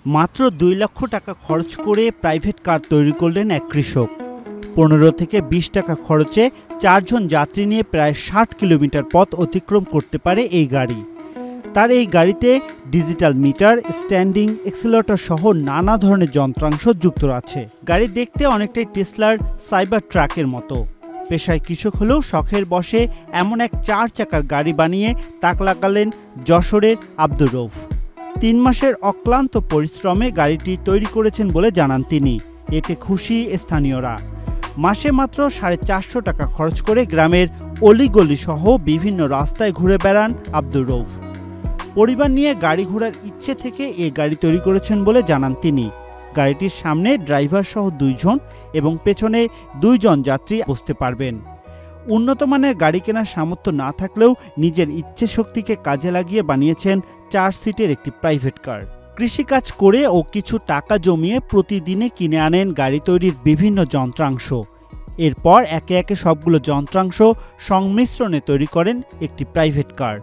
মাত্র ২ লক্ষ টাকা খরচ করে প্রাইভেট কার তৈরি করলেন এক কৃষক। ১৫ থেকে ২০ টাকা খরচে ৪ জন যাত্রী নিয়ে প্রায় ৬০ কিলোমিটার পথ অতিক্রম করতে পারে এই গাড়ি। তার এই গাড়িতে ডিজিটাল মিটার, স্ট্যান্ডিং এক্সিলারেটর সহ নানা ধরনের যন্ত্রাংশ যুক্ত আছে। গাড়ি দেখতে অনেকটাই টেসলার সাইবার ট্রাকের মতো। পেশায় কৃষক হলেও শখের বশে এমন এক ৪ চাকার গাড়ি বানিয়ে তাক লাগালেন যশোরের আব্দুর রউফ। ৩ মাসের অক্লান্ত পরিশ্রমে গাড়িটি তৈরি করেছেন বলে জানান তিনি। এতে খুশি স্থানীয়রা। মাসে মাত্র ৪৫০ টাকা খরচ করে গ্রামের অলিগলি সহ বিভিন্ন রাস্তায় ঘুরে বেড়ান আব্দুর রউফ। পরিবার নিয়ে গাড়ি ঘোরার ইচ্ছে থেকে এই গাড়ি তৈরি করেছেন বলে জানান তিনি। গাড়িটির সামনে ড্রাইভার সহ ২ জন এবং পেছনে ২ জন যাত্রী বসতে পারবেন। উন্নত মানের গাড়ি কেনার সামর্থ্য না থাকলেও নিজের ইচ্ছে শক্তিকে কাজে লাগিয়ে বানিয়েছেন ৪ সিটের একটি প্রাইভেট কার। কৃষিকাজ করে ও কিছু টাকা জমিয়ে প্রতিদিনে কিনে আনেন গাড়ি তৈরির বিভিন্ন যন্ত্রাংশ। এরপর একে একে সবগুলো যন্ত্রাংশ সংমিশ্রণে তৈরি করেন একটি প্রাইভেট কার।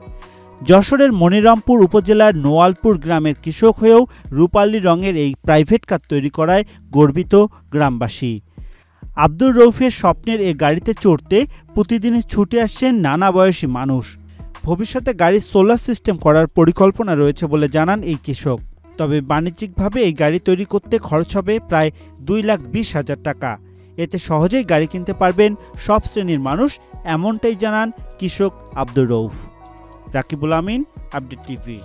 যশোরের মনিরামপুর উপজেলার নোয়ালপুর গ্রামের কৃষক হয়েও রূপালী রঙের এই প্রাইভেট কার তৈরি করায় গর্বিত গ্রামবাসী। আব্দুর রউফের স্বপ্নের এই গাড়িতে চড়তে প্রতিদিনই ছুটে আসছেন নানা বয়সী মানুষ। ভবিষ্যতে গাড়ির সোলার সিস্টেম করার পরিকল্পনা রয়েছে বলে জানান এই কৃষক। তবে বাণিজ্যিকভাবে এই গাড়ি তৈরি করতে খরচ হবে প্রায় ২,২০,০০০ টাকা। এতে সহজেই গাড়ি কিনতে পারবেন সব শ্রেণীর মানুষ, এমনটাই জানান কৃষক আব্দুর রউফ। রাকিবুল আমিন, আপডেট টিভি।